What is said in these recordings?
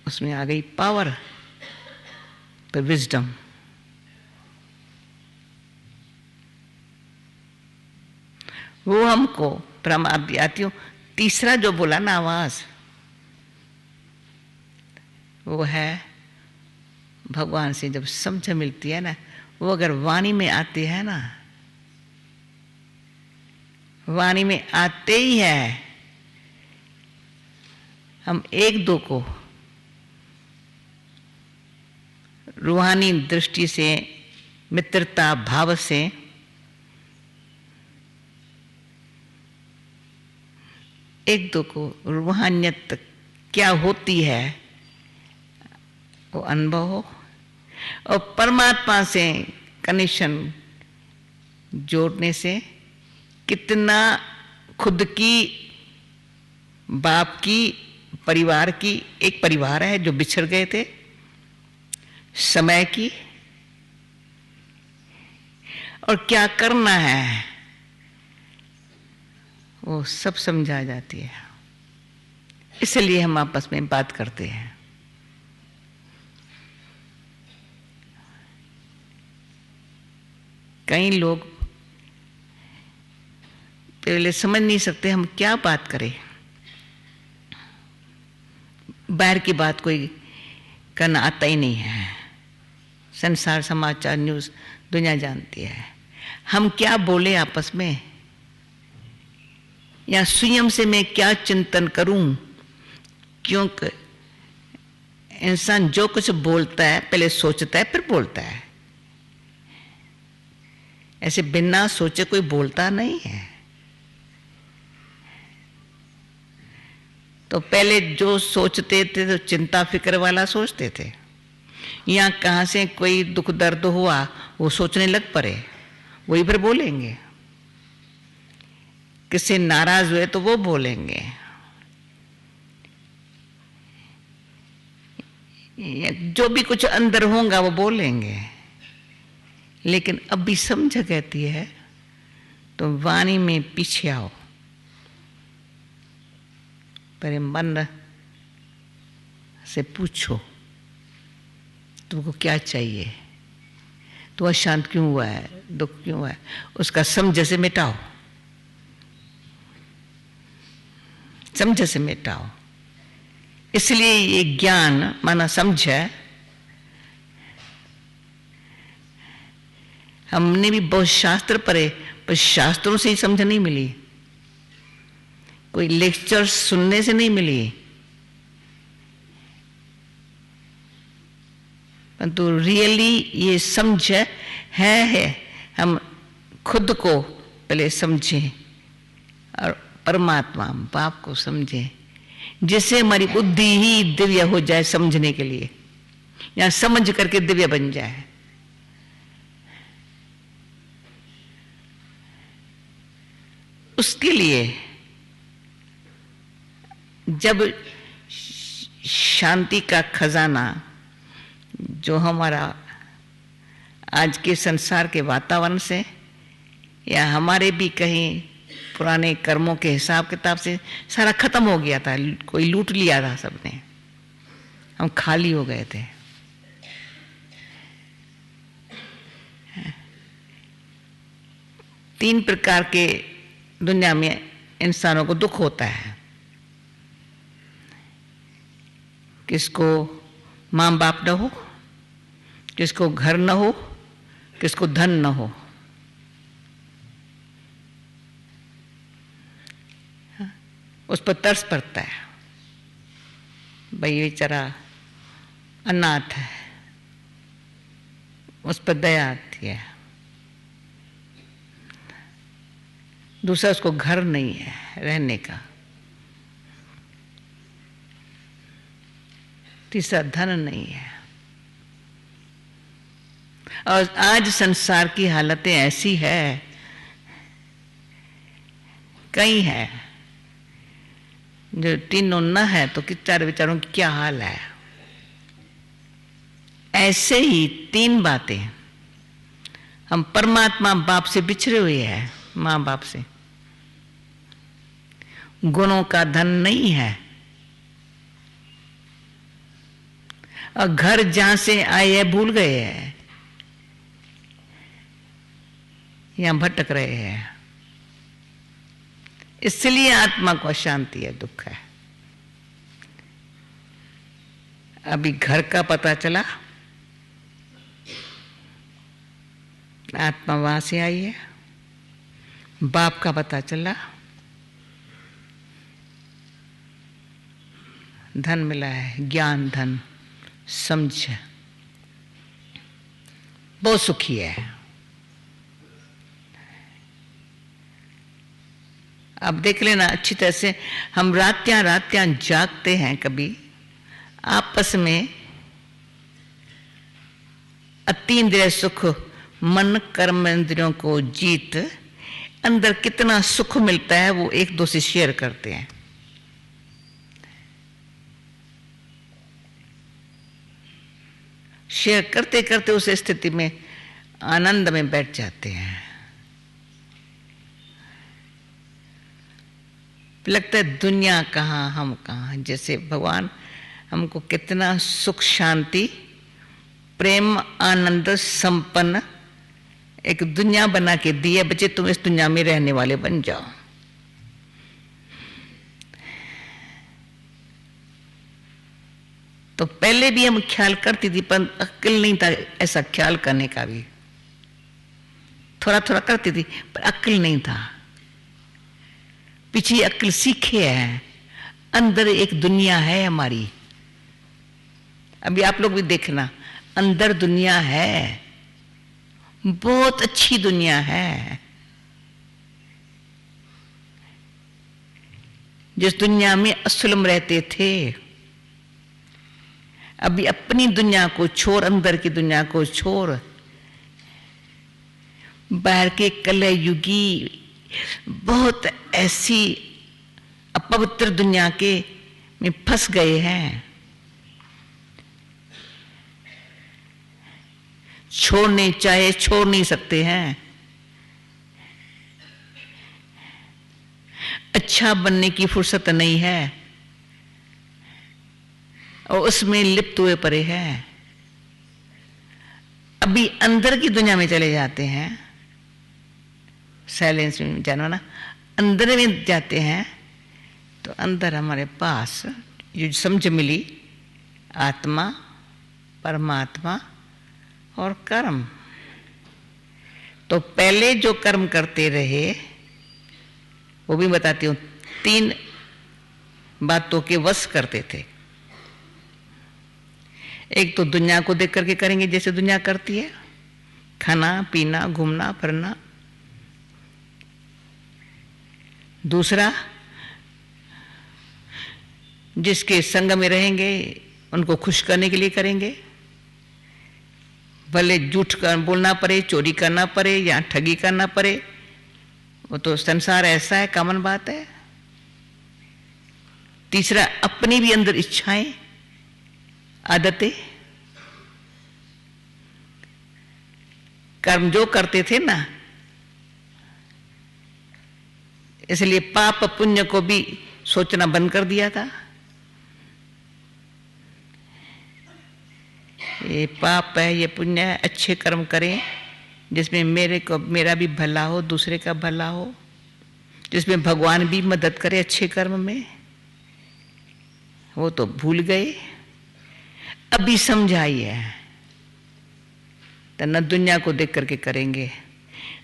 उसमें आ गई पावर, पर विजडम। वो हमको परमात्मा, तीसरा जो बोला ना आवाज, वो है भगवान से जब समझ मिलती है ना, वो अगर वाणी में आती है ना, वाणी में आते ही है, हम एक दो को रूहानी दृष्टि से, मित्रता भाव से एक दो को रूहानियत क्या होती है वो अनुभव हो, और परमात्मा से कनेक्शन जोड़ने से कितना खुद की, बाप की, परिवार की, एक परिवार है जो बिछड़ गए थे, समय की, और क्या करना है वो सब समझा जाती है। इसलिए हम आपस में बात करते हैं। कई लोग पहले समझ नहीं सकते हम क्या बात करें, बाहर की बात कोई करना आता ही नहीं है। संसार, समाचार, न्यूज़ दुनिया जानती है। हम क्या बोले आपस में, या स्वयं से मैं क्या चिंतन करूं, क्योंकि इंसान जो कुछ बोलता है पहले सोचता है फिर बोलता है। ऐसे बिना सोचे कोई बोलता नहीं है। तो पहले जो सोचते थे तो चिंता फिक्र वाला सोचते थे, या कहाँ से कोई दुख दर्द हुआ वो सोचने लग पड़े, वही फिर बोलेंगे। किससे नाराज हुए तो वो बोलेंगे, जो भी कुछ अंदर होगा वो बोलेंगे। लेकिन अभी समझ कहती है तो वाणी में पीछे आओ, पर मन से पूछो तुमको क्या चाहिए, तो अशांत क्यों हुआ है, दुख क्यों हुआ है, उसका समझ से मिटाओ, समझ से मिटाओ। इसलिए ये ज्ञान माना समझ है। हमने भी बहुत शास्त्र पढ़े, पर शास्त्रों से ही समझ नहीं मिली, कोई लेक्चर सुनने से नहीं मिली, परंतु रियली ये समझ है। हम खुद को पहले समझें और परमात्मा बाप को समझें, जिससे हमारी बुद्धि ही दिव्य हो जाए समझने के लिए, या समझ करके दिव्य बन जाए। उसके लिए जब शांति का खजाना जो हमारा आज के संसार के वातावरण से, या हमारे भी कहीं पुराने कर्मों के हिसाब किताब से सारा खत्म हो गया था, कोई लूट लिया था सबने, हम खाली हो गए थे। तीन प्रकार के दुनिया में इंसानों को दुख होता है। किसको माँ बाप न हो, किसको घर न हो, किसको धन न हो। उस पर तरस पड़ता है, भाई बेचारा अनाथ है, उस पर दया आती है। दूसरा, उसको घर नहीं है रहने का। तीसरा, धन नहीं है। और आज संसार की हालतें ऐसी है, कई है जो तीनों न है तो चार बेचारों की क्या हाल है। ऐसे ही तीन बातें, हम परमात्मा बाप से बिछड़े हुए हैं, माँ बाप से। गुणों का धन नहीं है, और घर जहां से आए हैं भूल गए हैं, यहां भटक रहे हैं। इसलिए आत्मा को अशांति है, दुख है। अभी घर का पता चला, आत्मा वहां से आई है। बाप का पता चला, धन मिला है, ज्ञान धन, समझ, बहुत सुखी है। अब देख लेना अच्छी तरह से, हम रात्यां जागते हैं कभी आपस में, अतीन्द्रिय सुख, मन कर्म इंद्रियों को जीत, अंदर कितना सुख मिलता है वो एक दो से शेयर करते हैं। शेयर करते करते उस स्थिति में आनंद में बैठ जाते हैं। लगता है दुनिया कहाँ हम कहाँ, जैसे भगवान हमको कितना सुख शांति प्रेम आनंद संपन्न एक दुनिया बना के दी है। बच्चे तुम इस दुनिया में रहने वाले बन जाओ। तो पहले भी हम ख्याल करती थी, पर अक्ल नहीं था ऐसा ख्याल करने का भी। थोड़ा थोड़ा करती थी पर अक्ल नहीं था। पीछे अक्ल सीखे है, अंदर एक दुनिया है हमारी। अभी आप लोग भी देखना, अंदर दुनिया है, बहुत अच्छी दुनिया है। जिस दुनिया में असलम रहते थे, अभी अपनी दुनिया को छोड़, अंदर की दुनिया को छोड़, बाहर के कलयुगी बहुत ऐसी अपवित्र दुनिया के में फंस गए हैं। छोड़ने चाहे छोड़ नहीं सकते हैं। अच्छा बनने की फुर्सत नहीं है और उसमें लिप्त हुए पड़े हैं। अभी अंदर की दुनिया में चले जाते हैं, साइलेंस में जानो ना, अंदर में जाते हैं तो अंदर हमारे पास जो समझ मिली, आत्मा, परमात्मा और कर्म। तो पहले जो कर्म करते रहे वो भी बताती हूँ, 3 बातों के वश करते थे। एक तो दुनिया को देख करके करेंगे जैसे दुनिया करती है, खाना पीना घूमना फिरना। दूसरा, जिसके संग में रहेंगे उनको खुश करने के लिए करेंगे, भले झूठ बोलना पड़े, चोरी करना पड़े या ठगी करना पड़े, वो तो संसार ऐसा है, कॉमन बात है। तीसरा, अपनी भी अंदर इच्छाएं, आदतें, कर्म जो करते थे ना, इसलिए पाप पुण्य को भी सोचना बंद कर दिया था। ये पाप है, ये पुण्य है, अच्छे कर्म करें जिसमें मेरा भी भला हो, दूसरे का भला हो, जिसमें भगवान भी मदद करे अच्छे कर्म में। वो तो भूल गए। अभी समझाइए, तो न दुनिया को देख करके करेंगे,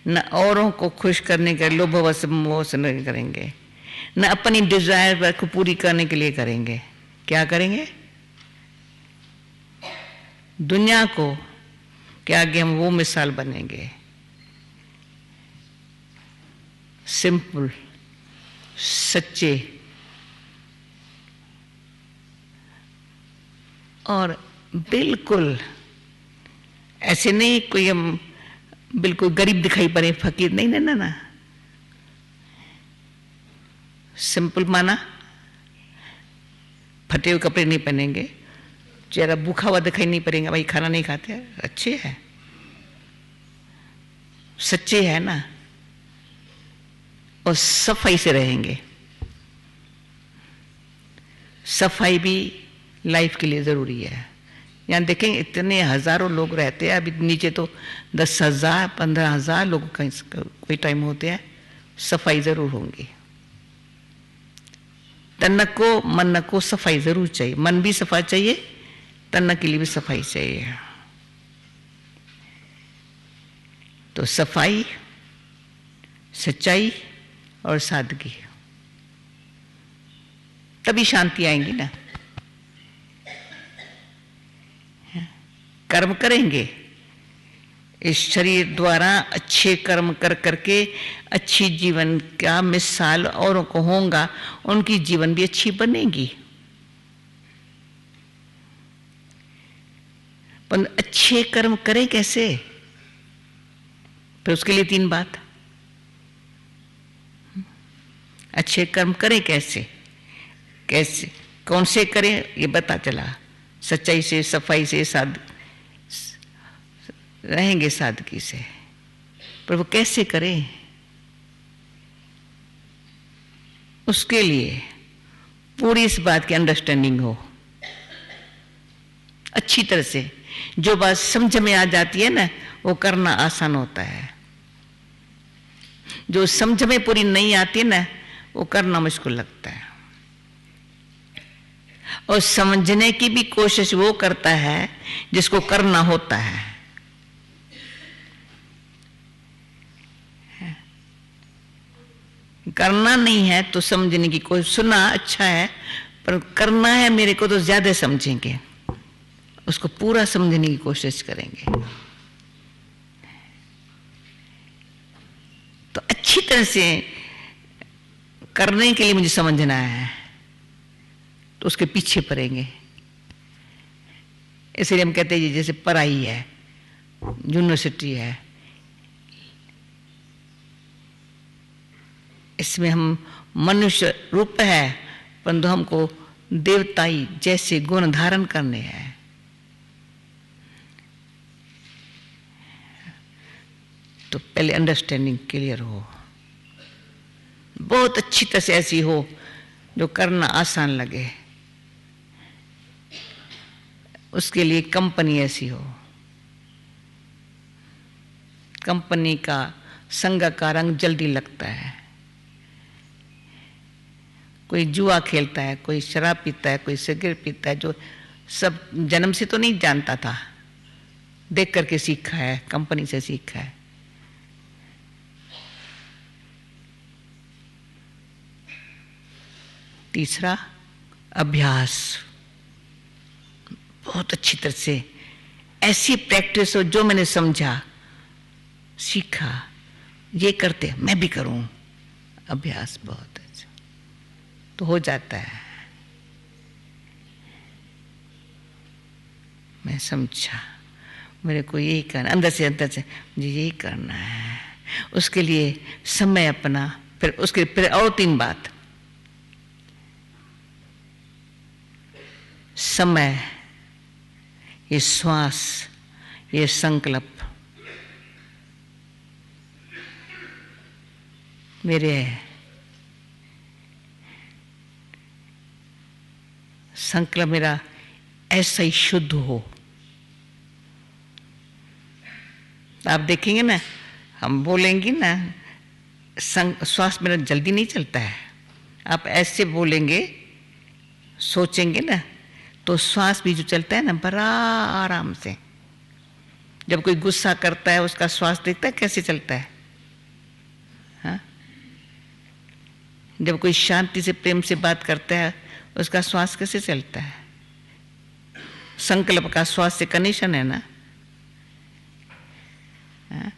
न औरों को खुश करने के लोभवश मोह से नहीं करेंगे, न अपनी डिजायर को पूरी करने के लिए करेंगे। क्या करेंगे? दुनिया को के आगे हम वो मिसाल बनेंगे, सिंपल, सच्चे और बिल्कुल ऐसे नहीं कोई हम बिल्कुल गरीब दिखाई पड़े, फकीर नहीं, ना ना, सिंपल माना, फटे हुए कपड़े नहीं पहनेंगे, चेहरा भूखा हुआ दिखाई नहीं पड़ेगा, भाई खाना नहीं खाते, अच्छे है, सच्चे है ना, और सफाई से रहेंगे। सफाई भी लाइफ के लिए जरूरी है। यहाँ देखेंगे इतने हजारों लोग रहते हैं, अभी नीचे तो 10,000 15,000 लोग कोई टाइम होते हैं, सफाई जरूर होंगी। तन को मन को सफाई जरूर चाहिए, मन भी सफा चाहिए, तन के लिए भी सफाई चाहिए। तो सफाई, सच्चाई और सादगी, तभी शांति आएंगी ना। कर्म करेंगे इस शरीर द्वारा, अच्छे कर्म कर करके अच्छी जीवन का मिसाल औरों को होगा, उनकी जीवन भी अच्छी बनेगी। पर अच्छे कर्म करें कैसे? फिर उसके लिए 3 बात। अच्छे कर्म करें कैसे? कैसे, कौन से करें ये बता चला। सच्चाई से, सफाई से, रहेंगे सादगी से, पर वो कैसे करें? उसके लिए पूरी इस बात की अंडरस्टैंडिंग हो अच्छी तरह से। जो बात समझ में आ जाती है ना, वो करना आसान होता है। जो समझ में पूरी नहीं आती है ना, वो करना मुश्किल लगता है। और समझने की भी कोशिश वो करता है जिसको करना होता है। करना नहीं है तो समझने की कोशिश, सुना अच्छा है पर करना है मेरे को तो ज्यादा समझेंगे, उसको पूरा समझने की कोशिश करेंगे। तो अच्छी तरह से करने के लिए मुझे समझना है, तो उसके पीछे पड़ेंगे। इसलिए हम कहते हैं जैसे पढ़ाई है, यूनिवर्सिटी है, इसमें हम मनुष्य रूप है, परंतु हमको देवताई जैसे गुण धारण करने हैं। तो पहले अंडरस्टैंडिंग क्लियर हो, बहुत अच्छी तरह से ऐसी हो जो करना आसान लगे। उसके लिए कंपनी ऐसी हो, कंपनी का संग का रंग जल्दी लगता है। कोई जुआ खेलता है, कोई शराब पीता है, कोई सिगरेट पीता है, जो सब जन्म से तो नहीं जानता था, देख करके सीखा है, कंपनी से सीखा है। तीसरा अभ्यास, बहुत अच्छी तरह से ऐसी प्रैक्टिस हो जो मैंने समझा, सीखा, ये करते मैं भी करूं। अभ्यास बहुत अच्छा तो हो जाता है। मैं समझा मेरे को यही करना, अंदर से मुझे यही करना है। उसके लिए समय अपना, फिर और 3 बात। समय, ये श्वास, ये संकल्प मेरे संकल्प मेरा ऐसा ही शुद्ध हो। आप देखेंगे ना, हम बोलेंगे ना, श्वास मेरा जल्दी नहीं चलता है। आप ऐसे बोलेंगे, सोचेंगे ना, तो श्वास भी जो चलता है ना बड़ा आराम से। जब कोई गुस्सा करता है उसका श्वास देखता है कैसे चलता है, हाँ? जब कोई शांति से प्रेम से बात करता है उसका श्वास कैसे चलता है? संकल्प का श्वास से कनेक्शन है ना, हाँ?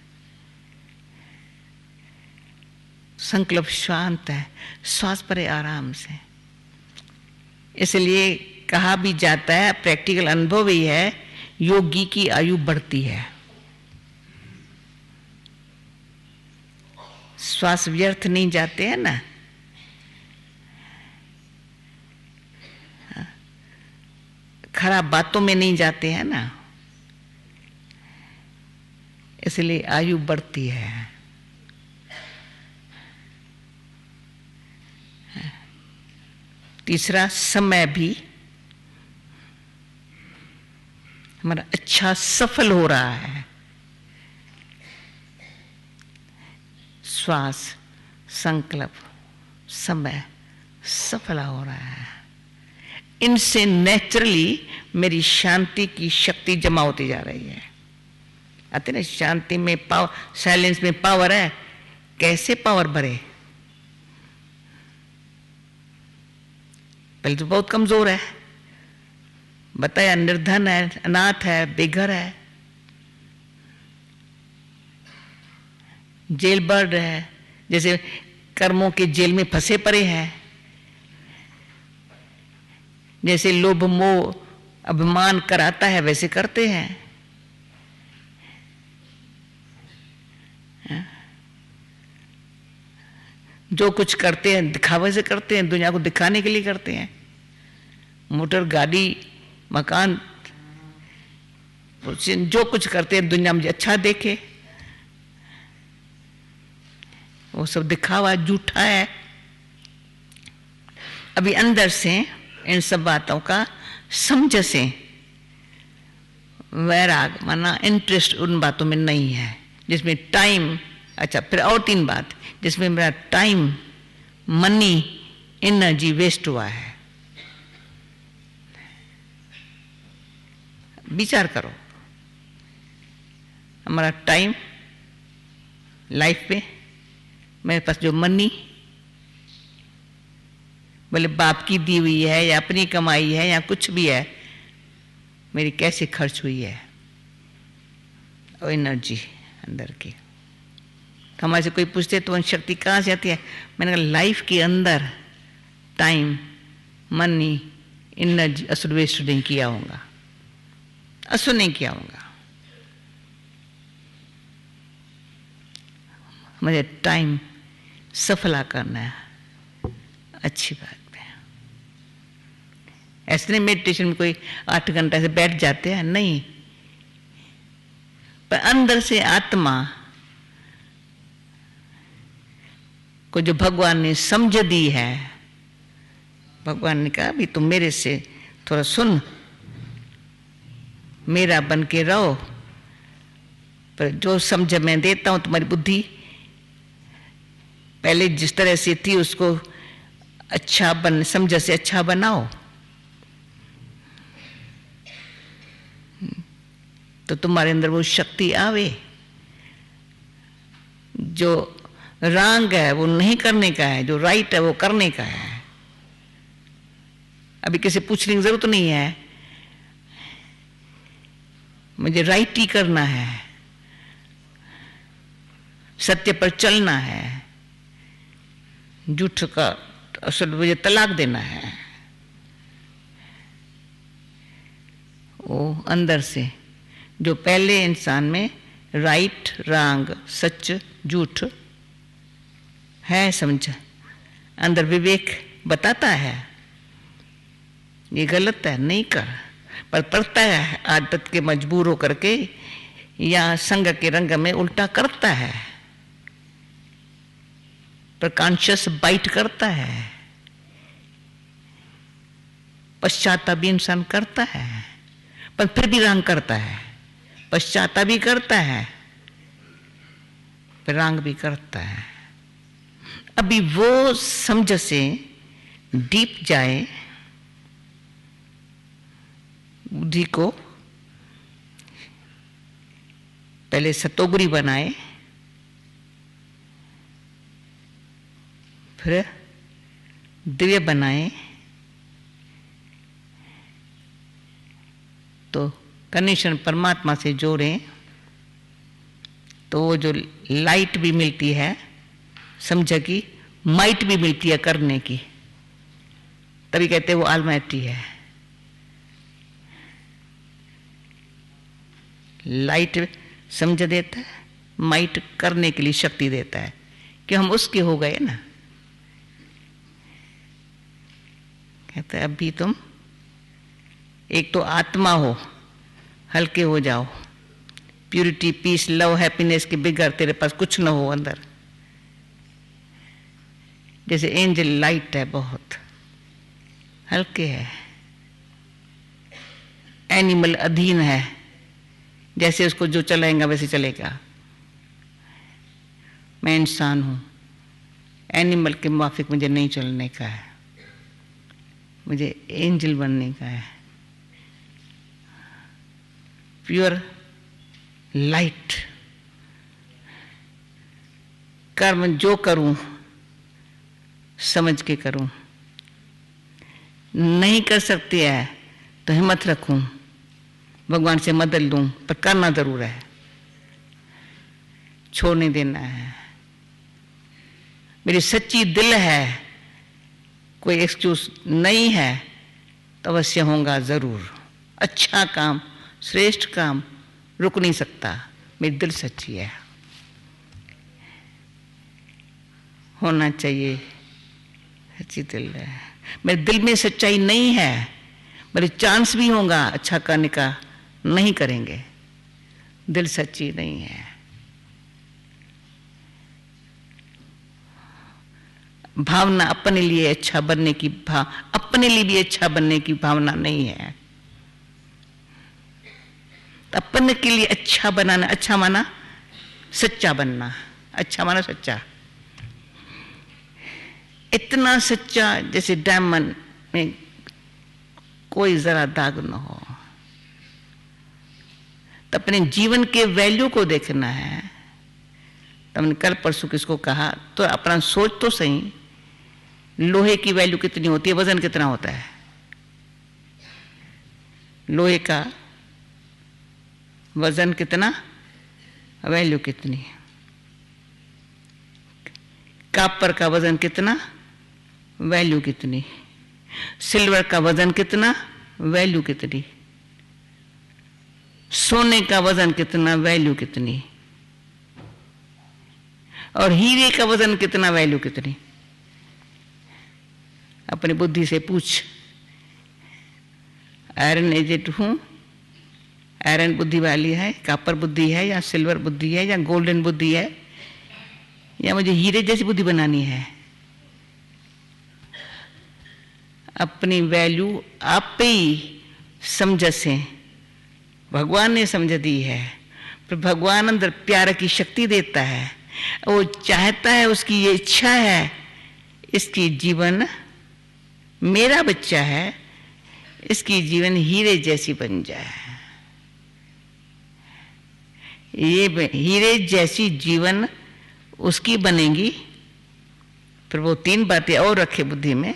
संकल्प शांत है, श्वास परे आराम से। इसलिए कहा भी जाता है, प्रैक्टिकल अनुभव ही है, योगी की आयु बढ़ती है। श्वास व्यर्थ नहीं जाते हैं ना, खराब बातों में नहीं जाते हैं ना, इसलिए आयु बढ़ती है। तीसरा समय भी, हमारा अच्छा सफल हो रहा है। श्वास, संकल्प, समय सफल हो रहा है। इनसे नेचुरली मेरी शांति की शक्ति जमा होती जा रही है। आते ना, शांति में पावर, साइलेंस में पावर है। कैसे पावर भरे? पहले तो बहुत कमजोर है, बताया, निर्धन है, अनाथ है, बेघर है, जेल बर्ड है, जैसे कर्मों के जेल में फंसे पड़े हैं, जैसे लोभ मोह अभिमान कराता है वैसे करते हैं। जो कुछ करते हैं दिखावे से करते हैं, दुनिया को दिखाने के लिए करते हैं। मोटर गाड़ी मकान जो कुछ करते हैं दुनिया में अच्छा देखे, वो सब दिखावा झूठा है। अभी अंदर से इन सब बातों का समझ से वैराग माना इंटरेस्ट उन बातों में नहीं है जिसमें टाइम। अच्छा, फिर और 3 बात जिसमें मेरा टाइम, मनी, एनर्जी वेस्ट हुआ है। विचार करो, हमारा टाइम लाइफ पे, मेरे पास जो मनी बोले बाप की दी हुई है या अपनी कमाई है या कुछ भी है, मेरी कैसे खर्च हुई है। और एनर्जी अंदर की, तो हमारे से कोई पूछते तो शक्ति कहाँ से आती है? मैंने कहा लाइफ के अंदर टाइम, मनी, एनर्जी असुर वेस्ट नहीं किया होगा, असुर नहीं किया होगा। मुझे टाइम सफला करना है, अच्छी बात है। ऐसे नहीं मेडिटेशन में कोई 8 घंटे से बैठ जाते हैं, नहीं, पर अंदर से आत्मा को जो भगवान ने समझ दी है, भगवान ने कहा भी तुम मेरे से थोड़ा सुन, मेरा बन के रहो, पर जो समझ मैं देता हूं तुम्हारी बुद्धि पहले जिस तरह से थी उसको अच्छा समझ से अच्छा बनाओ, तो तुम्हारे अंदर वो शक्ति आवे। जो रॉन्ग है वो नहीं करने का है, जो राइट है वो करने का है। अभी किसी पूछने की जरूरत नहीं है, मुझे राइट ही करना है, सत्य पर चलना है, झूठ का असल मुझे तलाक देना है। वो अंदर से जो पहले इंसान में राइट, रॉन्ग, सच, झूठ है, समझ, अंदर विवेक बताता है ये गलत है, नहीं कर, पर पढ़ता है आदत के मजबूर होकर के या संग के रंग में उल्टा करता है, पर कॉन्शियस बाइट करता है, पश्चाताप भी इंसान करता है, पर फिर भी रंग करता है, पश्चाताप भी करता है, फिर रंग भी करता है। अभी वो समझ से डीप जाए, बुद्धि को पहले सतोगुरी बनाए, फिर दिव्य बनाए, तो कनेक्शन परमात्मा से जोड़ें, तो वो जो लाइट भी मिलती है समझ की, माइट भी मिलती है करने की, तभी कहते हैं वो ऑलमाइटी है। लाइट समझ देता है, माइट करने के लिए शक्ति देता है, कि हम उसके हो गए ना। कहते हैं अभी तुम एक तो आत्मा हो, हल्के हो जाओ, प्यूरिटी, पीस, लव, हैप्पीनेस के बिगड़ तेरे पास कुछ न हो अंदर। जैसे एंजल लाइट है, बहुत हल्के है, एनिमल अधीन है, जैसे उसको जो चलाएगा वैसे चलेगा। मैं इंसान हूँ, एनिमल के मुवाफिक मुझे नहीं चलने का है, मुझे एंजल बनने का है, प्योर लाइट। कर्म जो करूं समझ के करूं, नहीं कर सकती है तो हिम्मत रखूं, भगवान से मदद लूं, पर करना जरूर है, छोड़ नहीं देना है। मेरी सच्ची दिल है, कोई एक्सक्यूज नहीं है तो अवश्य होगा जरूर। अच्छा काम, श्रेष्ठ काम रुक नहीं सकता, मेरी दिल सच्ची है, होना चाहिए सच्ची दिल है। मेरे दिल में सच्चाई नहीं है, मेरे चांस भी होगा अच्छा करने का, नहीं करेंगे, दिल सच्ची नहीं है। भावना अपने लिए अच्छा बनने की अपने लिए भी अच्छा बनने की भावना नहीं है। अपने के लिए अच्छा बनाना, अच्छा माना सच्चा बनना, अच्छा माना सच्चा, इतना सच्चा जैसे डायमंड में कोई जरा दाग न हो। तो अपने जीवन के वैल्यू को देखना है। तो हमने कल परसों किसको कहा, तो अपना सोच तो सही, लोहे की वैल्यू कितनी होती है, वजन कितना होता है लोहे का, वजन कितना, वैल्यू कितनी, कॉपर का वजन कितना, वैल्यू कितनी, सिल्वर का वजन कितना, वैल्यू कितनी, सोने का वजन कितना, वैल्यू कितनी, और हीरे का वजन कितना, वैल्यू कितनी। अपनी बुद्धि से पूछ, आयरन एजेड हूं, आयरन बुद्धि वाली है, कॉपर बुद्धि है, या सिल्वर बुद्धि है, या गोल्डन बुद्धि है, या मुझे हीरे जैसी बुद्धि बनानी है। अपनी वैल्यू आप पे ही समझ से, भगवान ने समझ दी है, पर भगवान अंदर प्यार की शक्ति देता है, वो चाहता है, उसकी ये इच्छा है, इसकी जीवन मेरा बच्चा है, इसकी जीवन हीरे जैसी बन जाए। ये हीरे जैसी जीवन उसकी बनेगी, फिर वो 3 बातें और रखे बुद्धि में,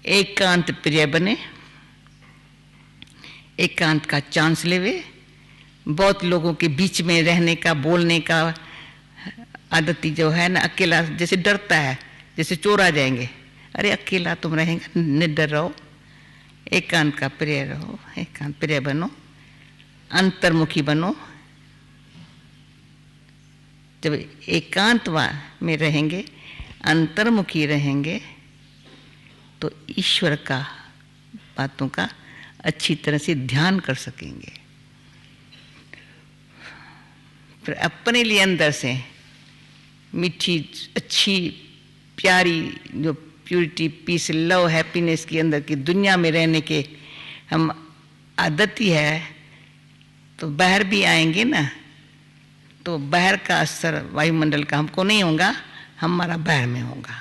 एकांत प्रिय बने, एकांत का चांस लेवे, बहुत लोगों के बीच में रहने का, बोलने का आदती जो है ना, अकेला जैसे डरता है, जैसे चोर आ जाएंगे, अरे अकेला तुम रहेंगे, निडर रहो, एकांत का प्रिय रहो, एकांत प्रिय बनो, अंतर्मुखी बनो। जब एकांत में रहेंगे, अंतर्मुखी रहेंगे, तो ईश्वर का बातों का अच्छी तरह से ध्यान कर सकेंगे। फिर अपने लिए अंदर से मीठी, अच्छी, प्यारी जो प्यूरिटी, पीस, लव, हैप्पीनेस की अंदर की दुनिया में रहने के हम आदती है, तो बाहर भी आएंगे ना, तो बाहर का असर वायुमंडल का हमको नहीं होगा, हमारा बाहर में होगा।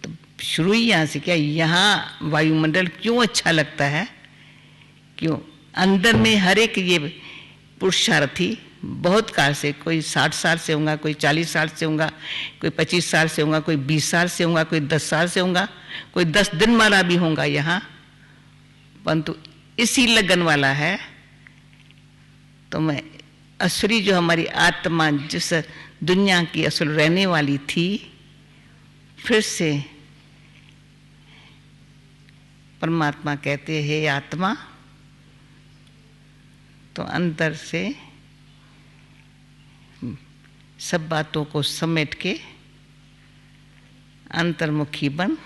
तो शुरू ही यहाँ से किया, यहाँ वायुमंडल क्यों अच्छा लगता है, क्यों अंदर में हर एक ये पुरुषार्थी बहुत काल से, कोई 60 साल से होगा, कोई 40 साल से होगा, कोई 25 साल से होगा, कोई 20 साल से होगा, कोई 10 साल से होगा, कोई 10 दिन वाला भी होगा यहाँ, परंतु इसी लगन वाला है। तो मैं असुरी जो हमारी आत्मा जिस दुनिया की असल रहने वाली थी, फिर से परमात्मा कहते हैं आत्मा, तो अंदर से सब बातों को समेट के अंतर्मुखी बन,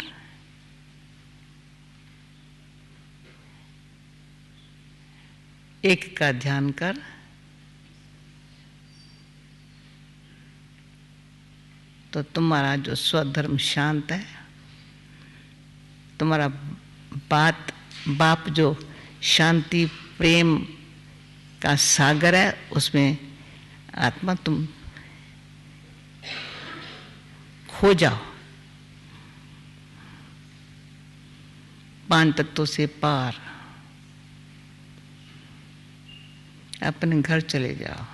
एक का ध्यान कर, तो तुम्हारा जो स्वधर्म शांत है, तुम्हारा बाप जो शांति, प्रेम, का सागर है, उसमें आत्मा तुम खो जाओ, 5 तत्वों से पार अपने घर चले जाओ।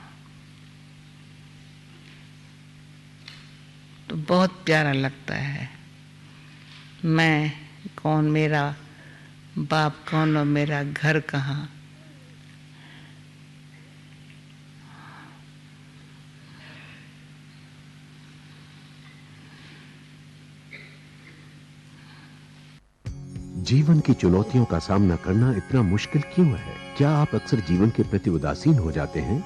तो बहुत प्यारा लगता है। मैं कौन, मेरा बाप कौन और मेरा घर कहाँ। जीवन की चुनौतियों का सामना करना इतना मुश्किल क्यों है? क्या आप अक्सर जीवन के प्रति उदासीन हो जाते हैं?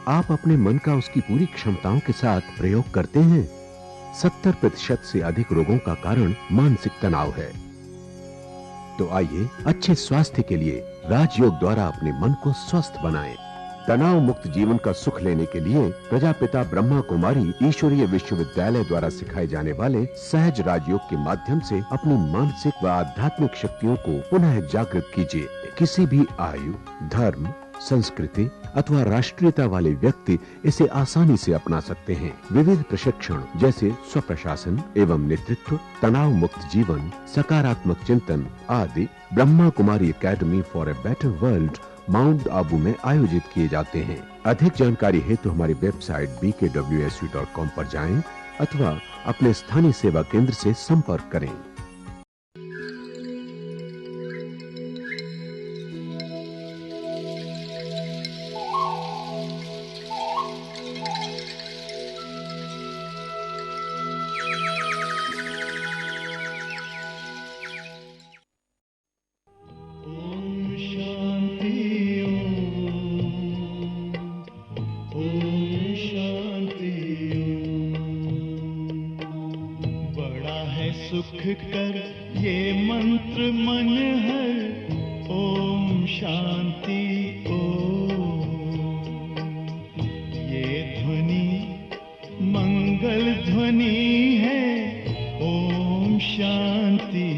आप अपने मन का उसकी पूरी क्षमताओं के साथ प्रयोग करते हैं? 70% से अधिक रोगों का कारण मानसिक तनाव है। तो आइए अच्छे स्वास्थ्य के लिए राजयोग द्वारा अपने मन को स्वस्थ बनाएं। तनाव मुक्त जीवन का सुख लेने के लिए प्रजापिता ब्रह्मा कुमारी ईश्वरीय विश्वविद्यालय द्वारा सिखाए जाने वाले सहज राजयोग के माध्यम से अपनी मानसिक व आध्यात्मिक शक्तियों को पुनः जागृत कीजिए। किसी भी आयु, धर्म, संस्कृति अथवा राष्ट्रीयता वाले व्यक्ति इसे आसानी से अपना सकते हैं। विविध प्रशिक्षण जैसे स्वप्रशासन एवं नेतृत्व, तनाव मुक्त जीवन, सकारात्मक चिंतन आदि Brahma Kumari academy for a better world Mount Abu में आयोजित किए जाते हैं। अधिक जानकारी हेतु हमारी वेबसाइट bkwsu.com पर जाएं अथवा अपने स्थानीय सेवा केंद्र से संपर्क करें। सुख कर ये मंत्र मन हर, ओम शांति ओम। ये ध्वनि मंगल ध्वनि है, ओम शांति